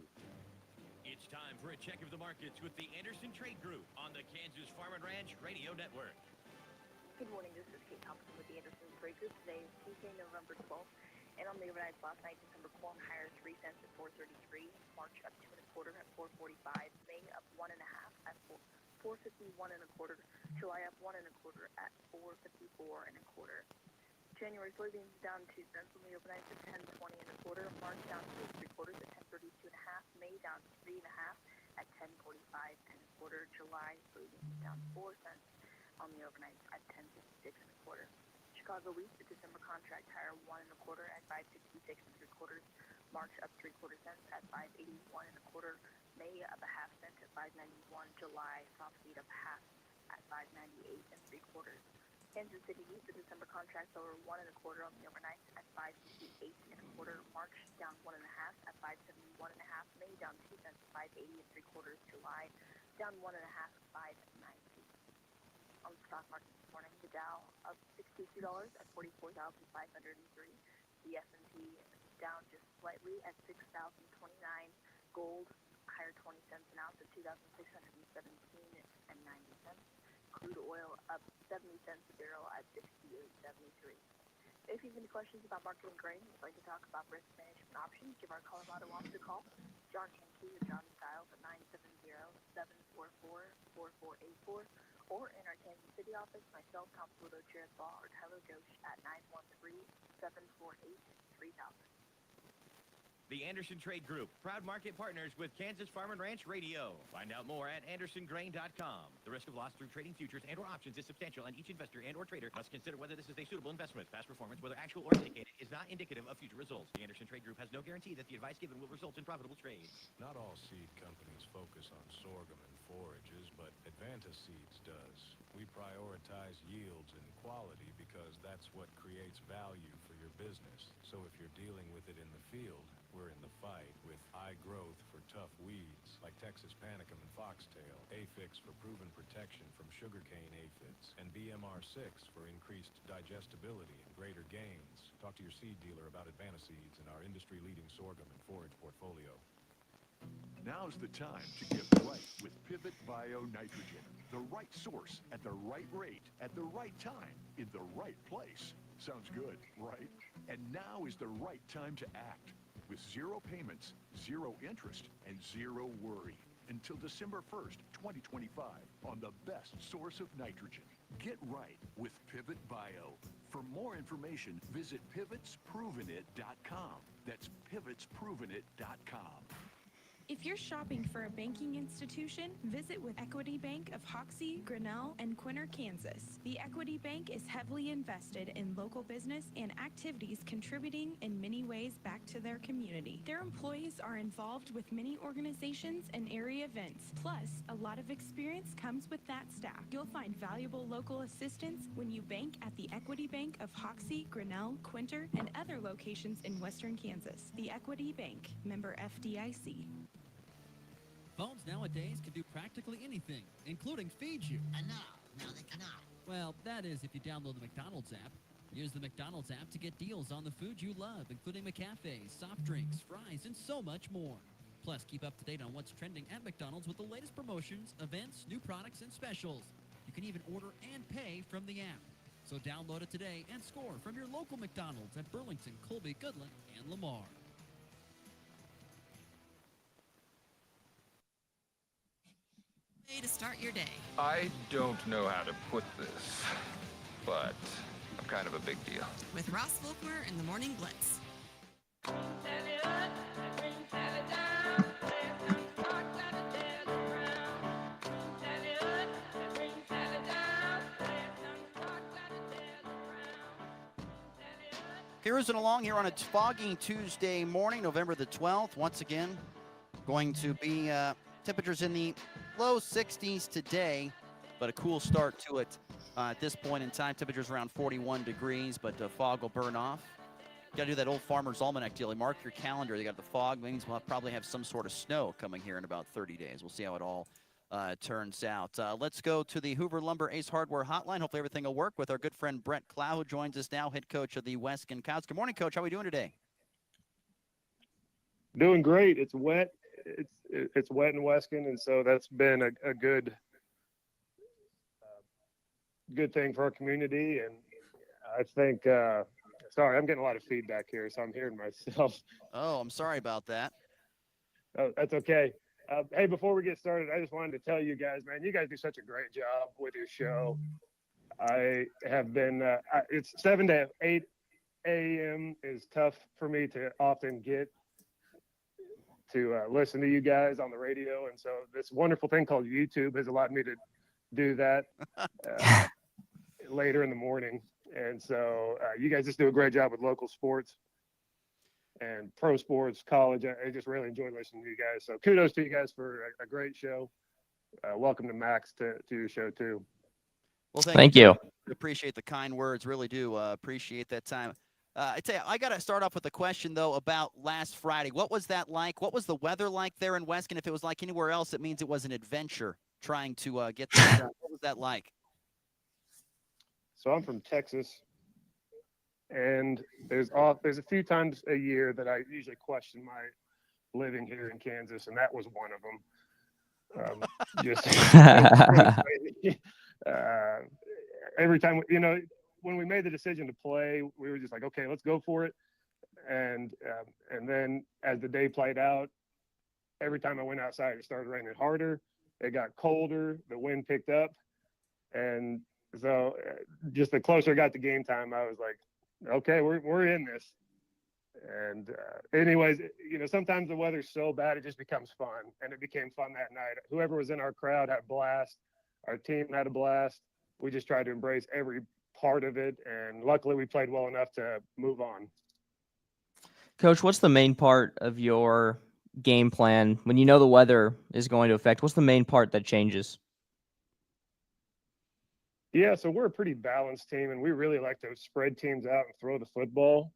It's time for a check of the markets with the Anderson Trade Group on the Kansas Farm and Ranch Radio Network. Good morning, this is Kate Thompson with the Anderson Trade Group. Today is Tuesday, November 12th, and on the overnight last night, December corn higher 3 cents at 4.33, March up 2 1/4 at 4.45, May up 1 1/2 at 4.51 1/4, July up 1 1/4 at 4.54 1/4. January soybeans down 2 cents on the overnight at 10.20 1/4, March down 2 3/4 at 10.32 1/2, May down 3 1/2 at 10.45 1/4, July soybeans down 4 cents on the overnight at 10.56 1/4. Chicago wheat, the December contract higher 1 1/4 at 5.66 3/4, March up 3/4 cents at 5.81 1/4, May up a half cent at 5.91, July soft wheat up half at 5.98 3/4. Kansas City wheat, the December contract lower 1 1/4 on the overnight at 5.68 1/4, March down 1 1/2 at 5.71 1/2, May down 2 cents at 5.80 3/4, July down 1 1/2 at 5.90. On the stock market this morning, the Dow up $62 at 44,503. The S&P down just slightly at 6,029. Gold higher 20 cents an ounce at 2,617.90. Crude oil up 70 cents a barrel at 68.73. If you have any questions about marketing grain, you'd like to talk about risk management options, give our Colorado office a call. John Henke or John Styles at 970-744-0969. 4484, or in our Kansas City office, myself, Tom Pluto, Jared Law, or Tyler Ghosh at 913-748-3000. The Anderson Trade Group, proud market partners with Kansas Farm and Ranch Radio. Find out more at andersongrain.com. The risk of loss through trading futures and or options is substantial, and each investor and or trader must consider whether this is a suitable investment. Past performance, whether actual or indicated, is not indicative of future results. The Anderson Trade Group has no guarantee that the advice given will result in profitable trades. Not all seed companies focus on sorghum and forages, but Advanta Seeds does. We prioritize yields and quality because that's what creates value for your business. So if you're dealing with it in the field, we're in the fight with high growth for tough weeds like Texas panicum and foxtail, Afix for proven protection from sugarcane aphids, and BMR6 for increased digestibility and greater gains. Talk to your seed dealer about Advanta Seeds and our industry-leading sorghum and forage portfolio. Now's the time to get right with Pivot Bio Nitrogen. The right source at the right rate at the right time in the right place. Sounds good, right? And now is the right time to act. With zero payments, zero interest, and zero worry. Until December 1st, 2025, on the best source of nitrogen. Get right with Pivot Bio. For more information, visit pivotsprovenit.com. That's pivotsprovenit.com. If you're shopping for a banking institution, visit with Equity Bank of Hoxie, Grinnell, and Quinter, Kansas. The Equity Bank is heavily invested in local business and activities contributing in many ways back to their community. Their employees are involved with many organizations and area events. Plus, a lot of experience comes with that staff. You'll find valuable local assistance when you bank at the Equity Bank of Hoxie, Grinnell, Quinter, and other locations in western Kansas. The Equity Bank, member FDIC. Phones nowadays can do practically anything, including feed you. And now they cannot. Well, that is if you download the McDonald's app. Use the McDonald's app to get deals on the food you love, including McCafes, soft drinks, fries, and so much more. Plus, keep up to date on what's trending at McDonald's with the latest promotions, events, new products, and specials. You can even order and pay from the app. So download it today and score from your local McDonald's at Burlington, Colby, Goodland, and Lamar. Way to start your day. I don't know how to put this, but I'm kind of a big deal. With Ross Volkmer in the Morning Blitz. Cruising along here on a foggy Tuesday morning, November the 12th. Once again, going to be temperatures in the low 60s today, but a cool start to it at this point in time. Temperatures around 41 degrees, but fog will burn off. You got to do that old Farmer's Almanac deal. You mark your calendar. You got the fog. Means we'll probably have some sort of snow coming here in about 30 days. We'll see how it all turns out. Let's go to the Hoover Lumber Ace Hardware hotline. Hopefully everything will work with our good friend Brett Clow, who joins us now, head coach of the Weskin Cows. Good morning, Coach. How are we doing today? Doing great. It's wet. It's wet in Weskin, and so that's been a good thing for our community. And I think, sorry, I'm getting a lot of feedback here, so I'm hearing myself. Oh, I'm sorry about that. Oh, that's okay. Hey, before we get started, I just wanted to tell you guys, man, you guys do such a great job with your show. I have been, it's 7 to 8 a.m. is tough for me to often get to listen to you guys on the radio. And so this wonderful thing called YouTube has allowed me to do that later in the morning. And so you guys just do a great job with local sports and pro sports, college. I just really enjoy listening to you guys. So kudos to you guys for a great show. Welcome to Max to your show too. Well, thank you. Appreciate the kind words. Really do appreciate that time. I tell you, I got to start off with a question, though, about last Friday. What was that like? What was the weather like there in Weskin? If it was like anywhere else, it means it was an adventure trying to get that done. What was that like? So I'm from Texas, and there's a few times a year that I usually question my living here in Kansas, and that was one of them. Every time, when we made the decision to play, we were just like, okay, let's go for it. And then as the day played out, every time I went outside, it started raining harder. It got colder, the wind picked up, and so just the closer it got to game time, I was like, okay, we're in this. And anyways, sometimes the weather's so bad it just becomes fun, and it became fun that night. Whoever was in our crowd had a blast. Our team had a blast. We just tried to embrace every part of it, and luckily we played well enough to move on. Coach, what's the main part of your game plan when you know the weather is going to affect? What's the main part that changes? Yeah, so we're a pretty balanced team, and we really like to spread teams out and throw the football.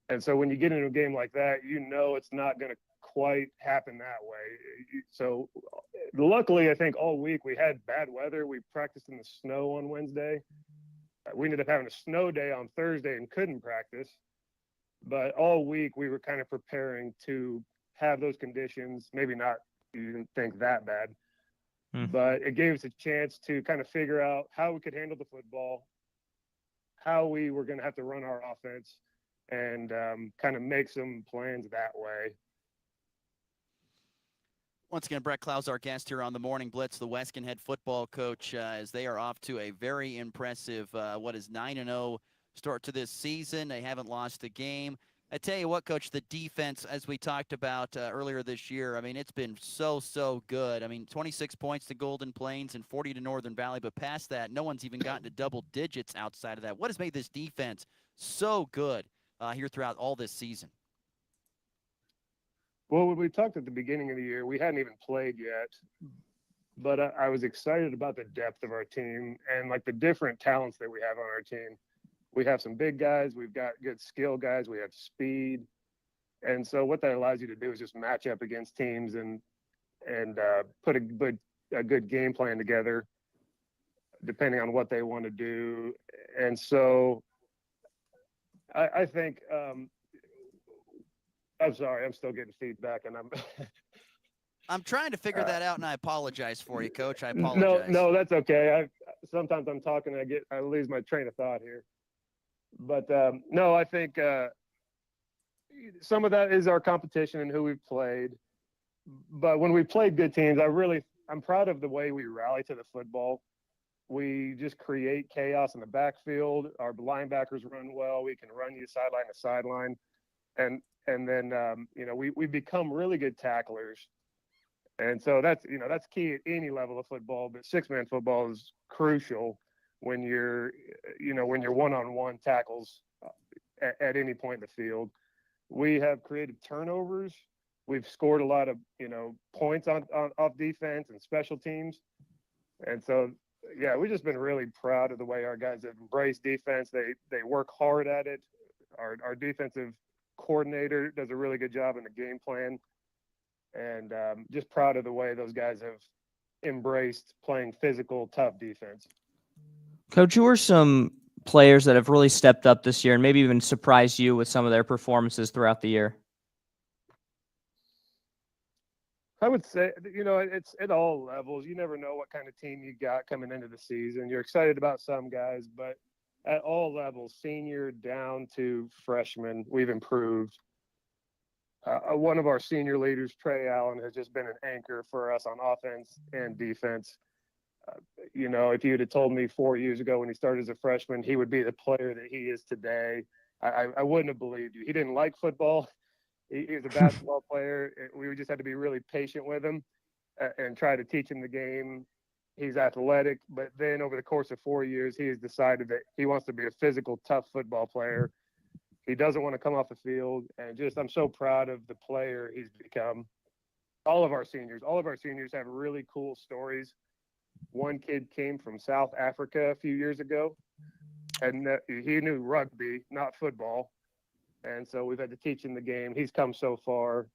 And so when you get into a game like that, it's not going to quite happen that way. So luckily, I think all week we had bad weather. We practiced in the snow on Wednesday. We ended up having a snow day on Thursday and couldn't practice. But all week we were kind of preparing to have those conditions, maybe not, you didn't think that bad, but it gave us a chance to kind of figure out how we could handle the football, how we were going to have to run our offense, and kind of make some plans that way. Once again, Brett Clouse, our guest here on the Morning Blitz, the Weskin head football coach, as they are off to a very impressive, 9-0 start to this season. They haven't lost a game. I tell you what, Coach, the defense, as we talked about earlier this year, I mean, it's been so good. I mean, 26 points to Golden Plains and 40 to Northern Valley, but past that, no one's even gotten to double digits outside of that. What has made this defense so good here throughout all this season? Well, when we talked at the beginning of the year, we hadn't even played yet, but I was excited about the depth of our team and like the different talents that we have on our team. We have some big guys, we've got good skill guys, we have speed, and so what that allows you to do is just match up against teams and put a good game plan together, depending on what they want to do. And so I think. I'm sorry, I'm still getting feedback, and I'm trying to figure that out, and I apologize for you, Coach. I apologize. No, that's okay. Sometimes I'm talking, I lose my train of thought here. But no, I think some of that is our competition and who we've played. But when we played good teams, I'm proud of the way we rally to the football. We just create chaos in the backfield. Our linebackers run well. We can run you sideline to sideline, and then we become really good tacklers. And so that's key at any level of football, but six-man football is crucial when you're one-on-one tackles at any point in the field. We have created turnovers. We've scored a lot of, points on off defense and special teams. And so, yeah, we've just been really proud of the way our guys have embraced defense. They work hard at it. Our defensive coordinator does a really good job in the game plan. And just proud of the way those guys have embraced playing physical, tough defense. Coach, who are some players that have really stepped up this year and maybe even surprised you with some of their performances throughout the year? I would say, it's at all levels. You never know what kind of team you got coming into the season. You're excited about some guys, but at all levels, senior down to freshman, we've improved. One of our senior leaders, Trey Allen, has just been an anchor for us on offense and defense. If you'd have told me 4 years ago when he started as a freshman, he would be the player that he is today, I wouldn't have believed you. He didn't like football. He was a basketball player. We just had to be really patient with him and try to teach him the game. He's athletic, but then over the course of 4 years, he has decided that he wants to be a physical, tough football player. He doesn't want to come off the field, and I'm so proud of the player he's become. All of our seniors have really cool stories. One kid came from South Africa a few years ago, and he knew rugby, not football. And so we've had to teach him the game. He's come so far.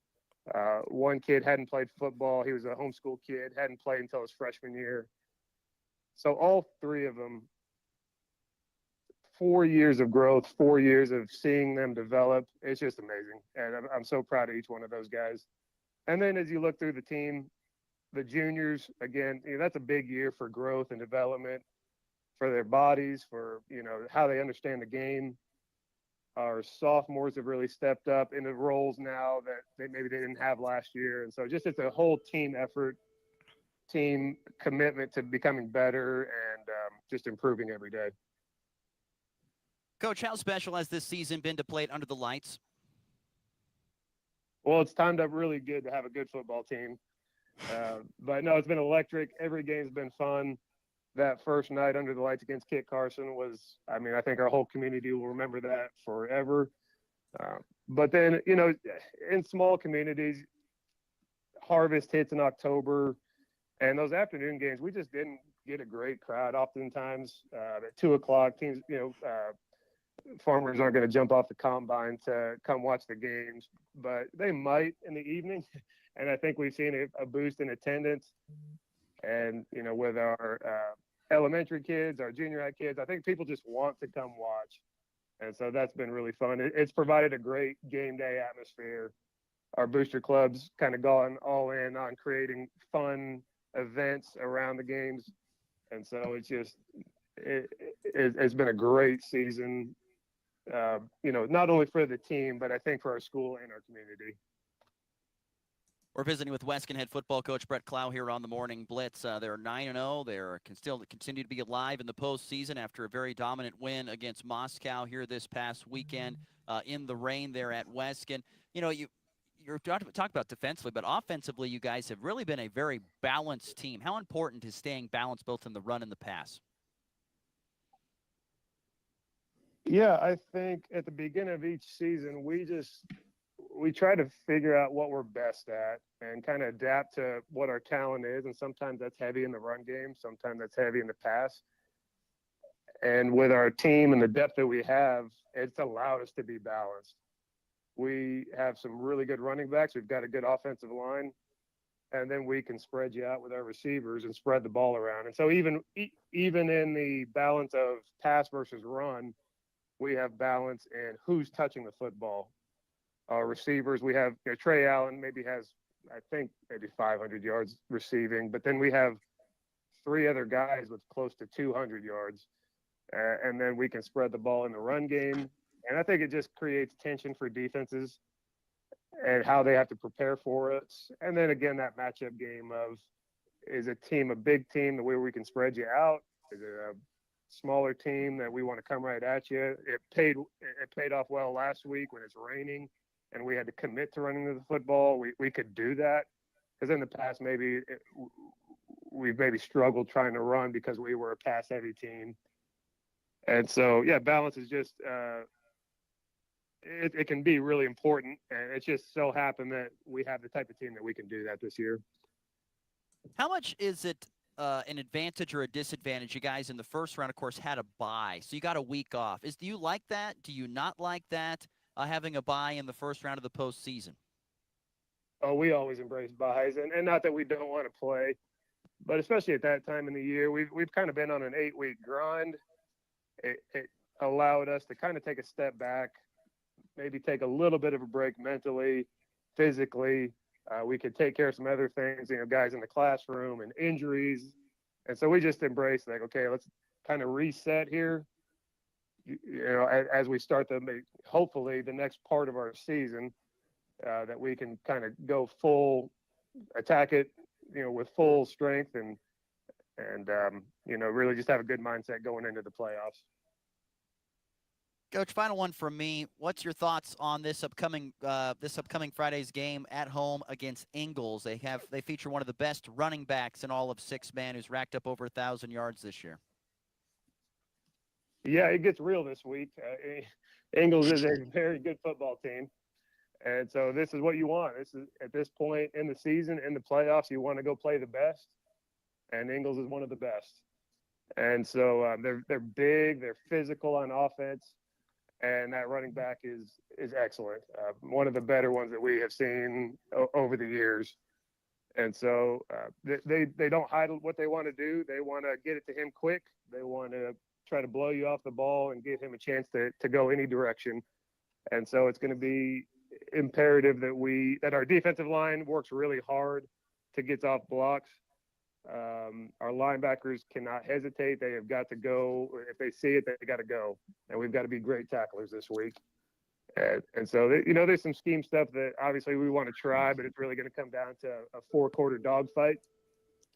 One kid hadn't played football. He was a homeschool kid, hadn't played until his freshman year. So all three of them, 4 years of growth, 4 years of seeing them develop. It's just amazing. And I'm so proud of each one of those guys. And then as you look through the team, the juniors, again, that's a big year for growth and development for their bodies, for, how they understand the game. Our sophomores have really stepped up into roles now that they didn't have last year. And so it's a whole team effort. team commitment to becoming better and just improving every day. Coach, how special has this season been to play it under the lights? Well, it's timed up really good to have a good football team. But no, it's been electric. Every game's been fun. That first night under the lights against Kit Carson was, I mean, I think our whole community will remember that forever. But then, you know, in small communities, harvest hits in October, and those afternoon games, we just didn't get a great crowd. Oftentimes at 2 o'clock, teams, farmers aren't going to jump off the combine to come watch the games, but they might in the evening. And I think we've seen a boost in attendance. And, you know, with our elementary kids, our junior high kids, I think people just want to come watch. And so that's been really fun. It's provided a great game day atmosphere. Our booster club's kind of gone all in on creating fun events around the games. And so it's been a great season, not only for the team, but I think for our school and our community. We're visiting with Wescan head football coach Brett Clough here on the Morning Blitz. They're 9-0. They can still continue to be alive in the postseason after a very dominant win against Moscow here this past weekend in the rain there at Wescan. You know, you're talking about defensively, but offensively, you guys have really been a very balanced team. How important is staying balanced both in the run and the pass? Yeah, I think at the beginning of each season, we try to figure out what we're best at and kind of adapt to what our talent is. And sometimes that's heavy in the run game. Sometimes that's heavy in the pass. And with our team and the depth that we have, it's allowed us to be balanced. We have some really good running backs. We've got a good offensive line. And then we can spread you out with our receivers and spread the ball around. And so even in the balance of pass versus run, we have balance in who's touching the football. Our receivers, we have Trey Allen maybe has, I think, maybe 500 yards receiving, but then we have 3 other guys with close to 200 yards. And then we can spread the ball in the run game. And I think it just creates tension for defenses and how they have to prepare for us. And then again, that matchup game of, is a big team the way we can spread you out? Is it a smaller team that we want to come right at you? It paid off well last week when it's raining and we had to commit to running the football. We could do that, because in the past we've maybe struggled trying to run because we were a pass heavy team. And so, yeah, balance is just it can be really important, and it's just so happened that we have the type of team that we can do that this year. How much is it an advantage or a disadvantage? You guys in the first round, of course, had a bye, so you got a week off. Do you like that? Do you not like that, having a bye in the first round of the postseason? Oh, we always embrace byes, and not that we don't want to play, but especially at that time in the year, we've kind of been on an 8-week grind. It allowed us to kind of take a step back, maybe take a little bit of a break mentally, physically. We could take care of some other things, guys in the classroom and injuries. And so we just embraced okay, let's kind of reset here, as we start hopefully the next part of our season, that we can kind of go full, attack it, with full strength and really just have a good mindset going into the playoffs. Coach, final one from me. What's your thoughts on this upcoming Friday's game at home against Ingles? They feature one of the best running backs in all of six-man, who's racked up over 1,000 yards this year. Yeah, it gets real this week. Ingles is a very good football team, and so this is what you want. This is at this point in the season, in the playoffs, you want to go play the best, and Ingles is one of the best. And so they're big, they're physical on offense. And that running back is excellent. One of the better ones that we have seen over the years. And so they don't hide what they want to do. They want to get it to him quick. They want to try to blow you off the ball and give him a chance to go any direction. And so it's going to be imperative that our defensive line works really hard to get off blocks. Our linebackers cannot hesitate. They have got to go. If they see it, they got to go. And we've got to be great tacklers this week. And so, there's some scheme stuff that obviously we want to try, but it's really going to come down to a 4-quarter dogfight.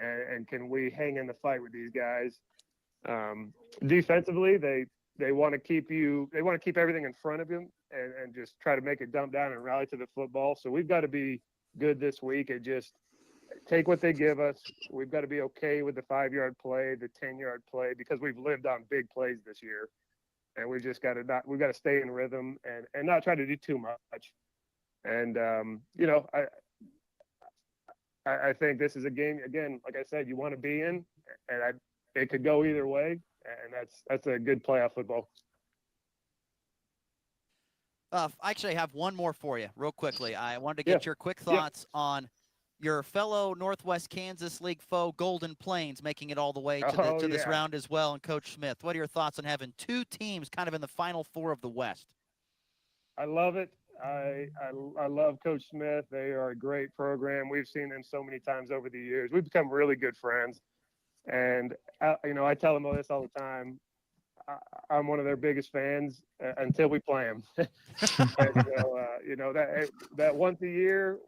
and can we hang in the fight with these guys? Defensively, they want to keep everything in front of him and just try to make it dump down and rally to the football. So we've got to be good this week and just take what they give us. We've got to be okay with the 5-yard play, the 10-yard play, because we've lived on big plays this year. And we've got to stay in rhythm and not try to do too much. And, I think this is a game, again, like I said, you want to be in, and it could go either way. And that's a good playoff football. I actually have one more for you real quickly. I wanted to get your quick thoughts on your fellow Northwest Kansas League foe, Golden Plains, making it all the way to this round as well. And Coach Smith, what are your thoughts on having two teams kind of in the Final Four of the West? I love it. I love Coach Smith. They are a great program. We've seen them so many times over the years. We've become really good friends. And, I tell them all this all the time. I'm one of their biggest fans until we play them. That once a year,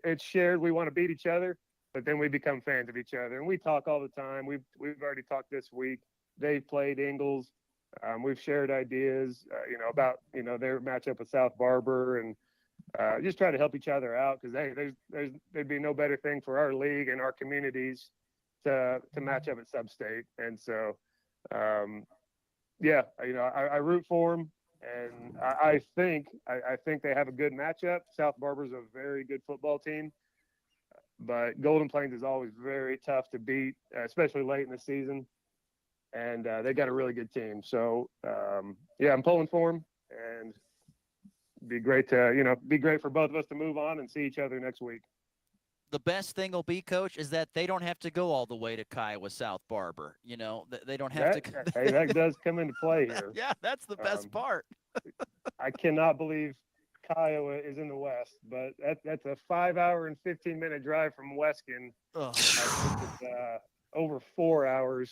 it's shared. We want to beat each other, but then we become fans of each other, and we talk all the time. We've already talked this week. They've played Ingles. We've shared ideas, about their matchup with South Barber, and just try to help each other out because there'd be no better thing for our league and our communities to match up at Sub-State, and so. I root for them, and I think they have a good matchup. South Barber's a very good football team, but Golden Plains is always very tough to beat, especially late in the season. And they got a really good team. So I'm pulling for them, and be great for both of us to move on and see each other next week. The best thing will be, Coach, is that they don't have to go all the way to Kiowa South Barber. They don't have to. Hey, that does come into play here. Yeah, that's the best part. I cannot believe Kiowa is in the West, but that's a 5-hour and 15-minute drive from Weskin. I think it's over 4 hours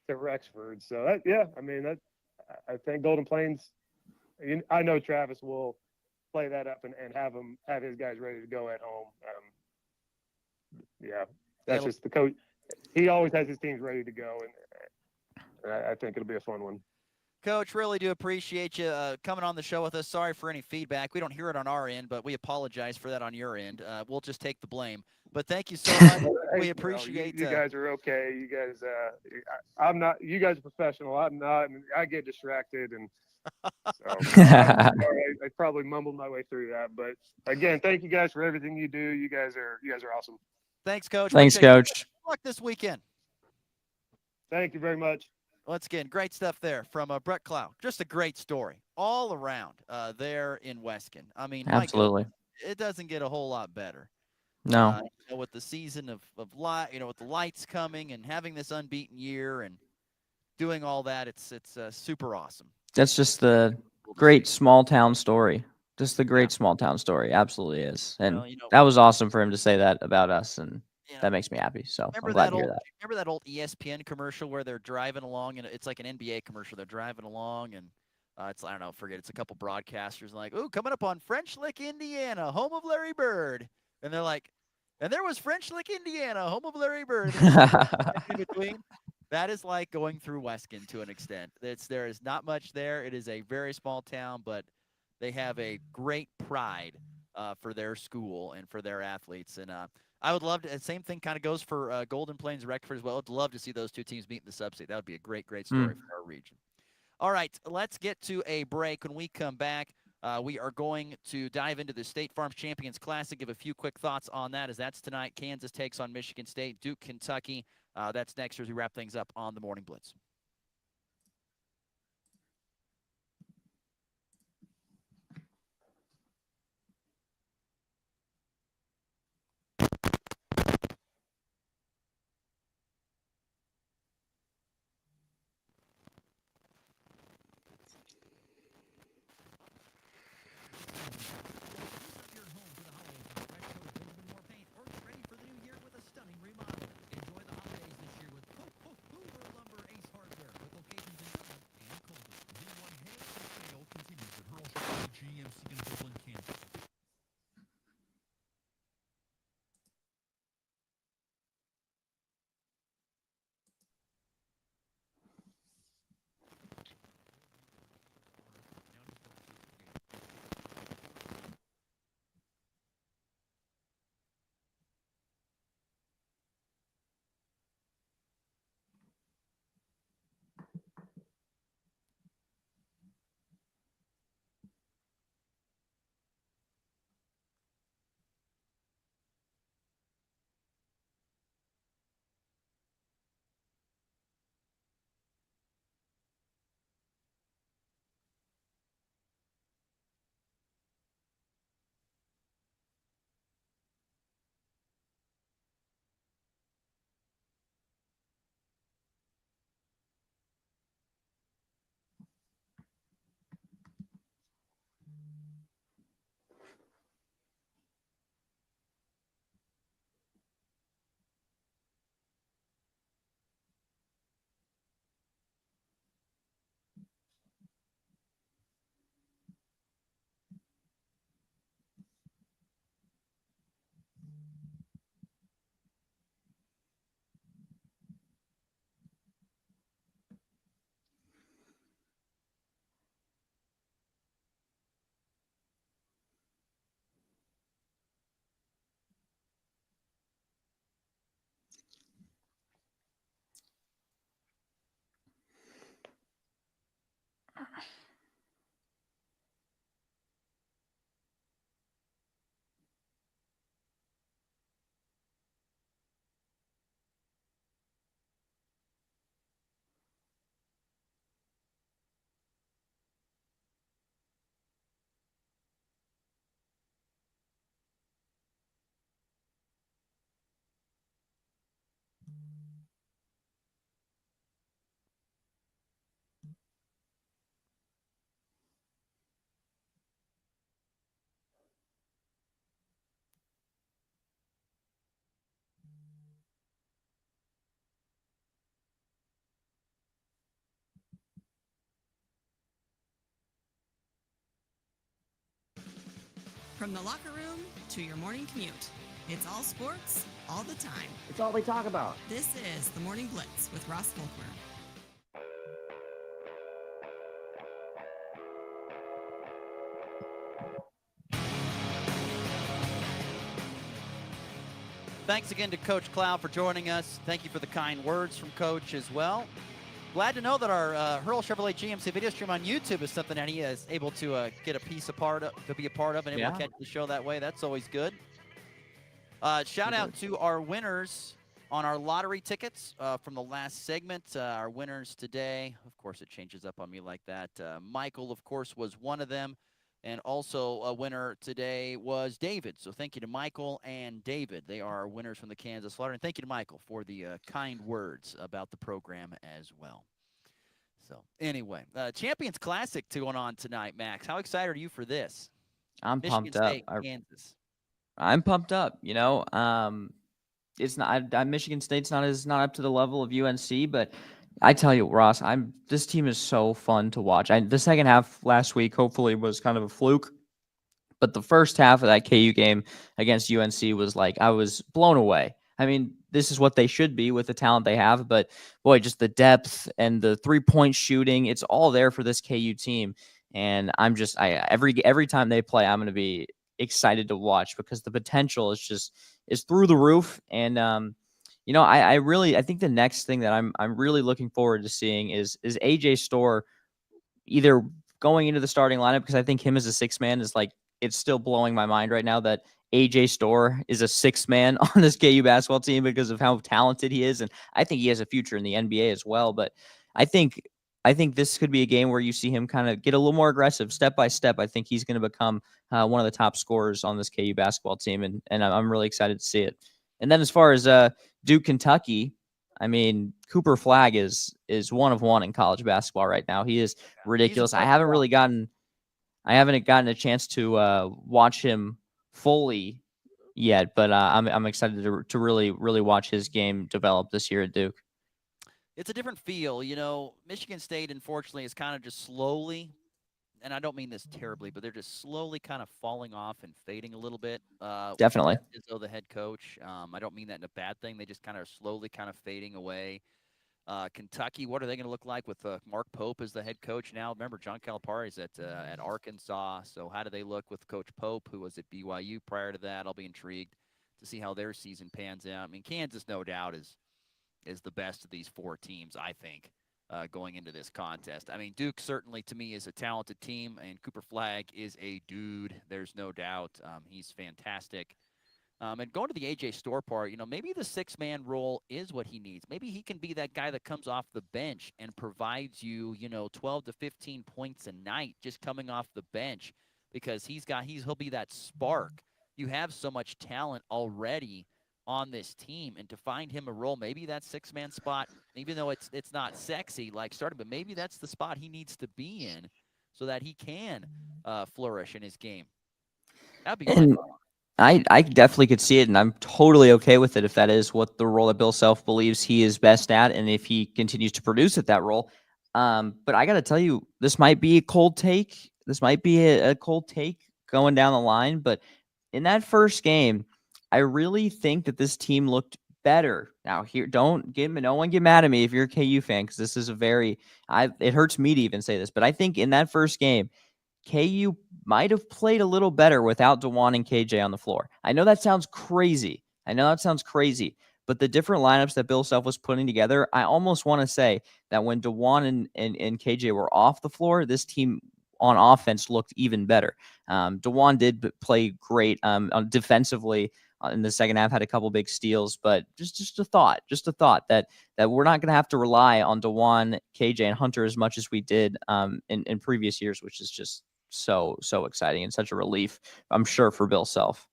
to Rexford. So I think Golden Plains. I know Travis will play that up and have his guys ready to go at home. That's just the coach. He always has his teams ready to go, and I think it'll be a fun one. Coach, really do appreciate you coming on the show with us. Sorry for any feedback. We don't hear it on our end, but we apologize for that on your end. We'll just take the blame. But thank you so much. We appreciate you guys are okay. You guys, I'm not. You guys are professional. I'm not, and I get distracted, and so I probably mumbled my way through that. But again, thank you guys for everything you do. You guys are awesome. Thanks, Coach. Thanks, Coach. Good luck this weekend. Thank you very much. Once again, great stuff there from Brett Clough. Just a great story all around there in Weskin. I mean, absolutely, it doesn't get a whole lot better. No. With the season of light, with the lights coming and having this unbeaten year and doing all that, it's super awesome. That's just the great small town story. Just the great small town story. Absolutely is. And that was awesome for him to say that about us. And that makes me happy. So I'm glad to hear that. Remember that old ESPN commercial where they're driving along and it's like an NBA commercial. They're driving along and it's, I don't know, forget. It's a couple broadcasters like, "Ooh, coming up on French Lick, Indiana, home of Larry Bird." And they're like, "And there was French Lick, Indiana, home of Larry Bird." In between. That is like going through Weskin to an extent. There is not much there. It is a very small town, but they have a great pride for their school and for their athletes. And I would love to. The same thing kind of goes for Golden Plains Rexford as well. I'd love to see those two teams meet in the Sub-State. That would be a great story for our region. All right, let's get to a break. When we come back, we are going to dive into the State Farm Champions Classic, give a few quick thoughts on that, as that's tonight. Kansas takes on Michigan State, Duke, Kentucky. That's next as we wrap things up on the Morning Blitz. From the locker room to your morning commute, it's all sports, all the time. It's all they talk about. This is the Morning Blitz with Ross Volkmer. Thanks again to Coach Cloud for joining us. Thank you for the kind words from Coach as well. Glad to know that our Hurl Chevrolet GMC video stream on YouTube is something that he is able to get a part of, and able to catch the show that way. That's always good. Shout out to our winners on our lottery tickets from the last segment. Our winners today, of course, it changes up on me like that. Michael, of course, was one of them. And also a winner today was David. So thank you to Michael and David. They are our winners from the Kansas Lottery. And thank you to Michael for the kind words about the program as well. So anyway, Champions Classic going on tonight, Max. How excited are you for this? I'm Michigan pumped State, up. Kansas. I'm pumped up. You know, it's not. Michigan State's not up to the level of UNC, but I tell you, Ross, this team is so fun to watch. The second half last week hopefully was kind of a fluke, but the first half of that KU game against UNC was like, I was blown away. I mean, this is what they should be with the talent they have, but boy, just the depth and the 3-point shooting, it's all there for this KU team. And every time they play, I'm going to be excited to watch because the potential is through the roof. And, you know, I think the next thing that I'm really looking forward to seeing is AJ Storr either going into the starting lineup, because I think him as a sixth man is like, it's still blowing my mind right now that AJ Storr is a sixth man on this KU basketball team because of how talented he is. And I think he has a future in the NBA as well. But I think this could be a game where you see him kind of get a little more aggressive step by step. I think he's going to become one of the top scorers on this KU basketball team. And I'm really excited to see it. And then as far as Duke, Kentucky, I mean, Cooper Flagg is one of one in college basketball right now. He is ridiculous. I haven't gotten a chance to watch him fully yet, but I'm excited to really watch his game develop this year at Duke. It's a different feel. You know, Michigan State, unfortunately, is kind of just slowly, and I don't mean this terribly, but they're just slowly kind of falling off and fading a little bit. Definitely. Izzo, the head coach. I don't mean that in a bad thing. They just kind of slowly kind of fading away. Kentucky, what are they going to look like with Mark Pope as the head coach now? Remember, John Calipari's at Arkansas. So how do they look with Coach Pope, who was at BYU prior to that? I'll be intrigued to see how their season pans out. I mean, Kansas, no doubt, is the best of these four teams, I think, going into this contest. I mean, Duke certainly, to me, is a talented team, and Cooper Flagg is a dude. There's no doubt. He's fantastic. And going to the AJ Storr part, you know, maybe the six-man role is what he needs. Maybe he can be that guy that comes off the bench and provides you, 12 to 15 points a night just coming off the bench, because he'll be that spark. You have so much talent already on this team, and to find him a role, maybe that six-man spot, even though it's not sexy like starting, but maybe that's the spot he needs to be in so that he can flourish in his game. That'd be good. I definitely could see it, and I'm totally okay with it if that is what the role that Bill Self believes he is best at, and if he continues to produce at that role. But I got to tell you, this might be a cold take. This might be a cold take going down the line, but in that first game, I really think that this team looked better. Now, here, no one get mad at me if you're a KU fan, because this is it hurts me to even say this, but I think in that first game, KU might have played a little better without DeJuan and KJ on the floor. I know that sounds crazy. But the different lineups that Bill Self was putting together, I almost want to say that when DeJuan and KJ were off the floor, this team on offense looked even better. DeJuan did play great defensively in the second half, had a couple big steals, but just a thought that we're not going to have to rely on DeJuan, KJ, and Hunter as much as we did in previous years, which is just so exciting and such a relief, I'm sure, for Bill Self.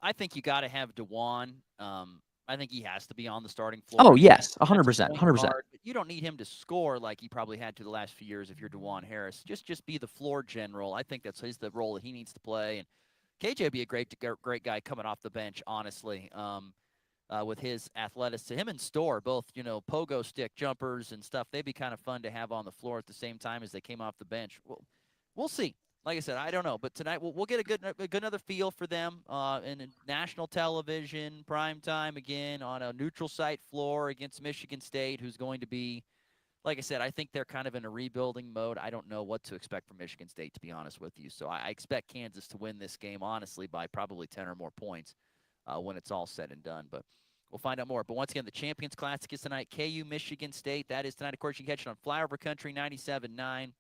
I think you got to have DeJuan. I think he has to be on the starting floor. Oh, yes, 100%. But you don't need him to score like he probably had to the last few years if you're DeJuan Harris. Just be the floor general. I think that's the role that he needs to play. And KJ would be a great guy coming off the bench, honestly, with his athleticism. Him and Storr, both, pogo stick jumpers and stuff, they'd be kind of fun to have on the floor at the same time as they came off the bench. We'll see. like I said, I don't know. But tonight we'll get a good another feel for them in national television, prime time again on a neutral site floor against Michigan State, who's going to be, like I said, I think they're kind of in a rebuilding mode. I don't know what to expect from Michigan State, to be honest with you. So I expect Kansas to win this game, honestly, by probably 10 or more points when it's all said and done. But we'll find out more. But once again, the Champions Classic is tonight. KU, Michigan State. That is tonight. Of course, you can catch it on Flyover Country 97.9.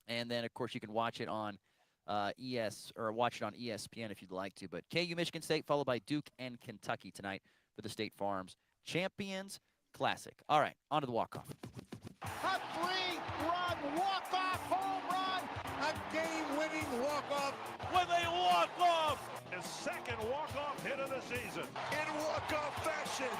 And then, of course, you can watch it on watch it on ESPN if you'd like to. But KU, Michigan State, followed by Duke and Kentucky tonight for the State Farms Champions Classic. All right, on to the walk-off. A three-run walk-off home run. A game-winning walk-off with a walk-off. His second walk-off hit of the season. In walk-off fashion.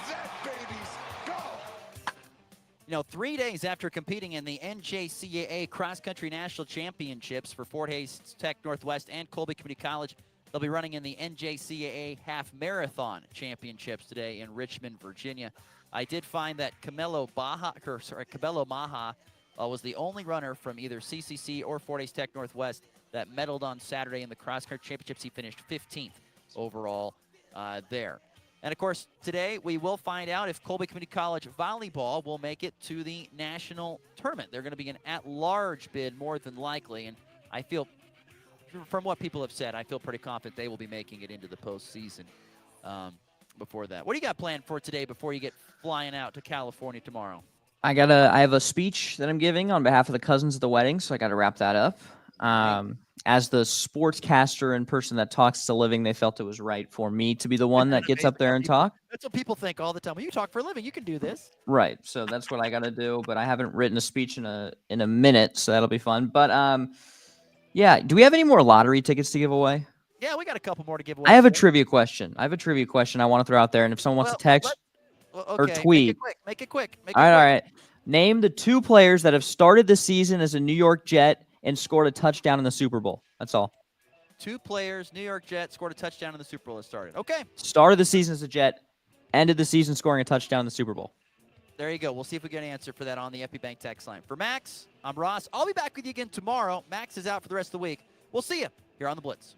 That baby's gone. 3 days after competing in the NJCAA Cross Country National Championships for Fort Hays Tech Northwest and Colby Community College, they'll be running in the NJCAA Half Marathon Championships today in Richmond, Virginia. I did find that Cabello Maha was the only runner from either CCC or Fort Hays Tech Northwest that medaled on Saturday in the Cross Country Championships. He finished 15th overall there. And, of course, today we will find out if Colby Community College volleyball will make it to the national tournament. They're going to be an at-large bid more than likely, and I feel, from what people have said, I feel pretty confident they will be making it into the postseason before that. What do you got planned for today before you get flying out to California tomorrow? I have a speech that I'm giving on behalf of the cousins at the wedding, so I got to wrap that up. As the sportscaster and person that talks to living, they felt it was right for me to be the one that gets up there and talk. That's what people think all the time. Well, you talk for a living. You can do this. Right. So that's what I got to do. But I haven't written a speech in a minute, so that'll be fun. But yeah. Do we have any more lottery tickets to give away? Yeah, we got a couple more to give away. I have a trivia question. I want to throw out there, and if someone wants to text or tweet, make it quick. All right. Name the 2 players that have started the season as a New York Jet and scored a touchdown in the Super Bowl. That's all. 2 players, New York Jets, scored a touchdown in the Super Bowl that started. Okay. Started the season as a Jet, ended the season scoring a touchdown in the Super Bowl. There you go. We'll see if we get an answer for that on the FB Bank text line. For Max, I'm Ross. I'll be back with you again tomorrow. Max is out for the rest of the week. We'll see you here on the Blitz.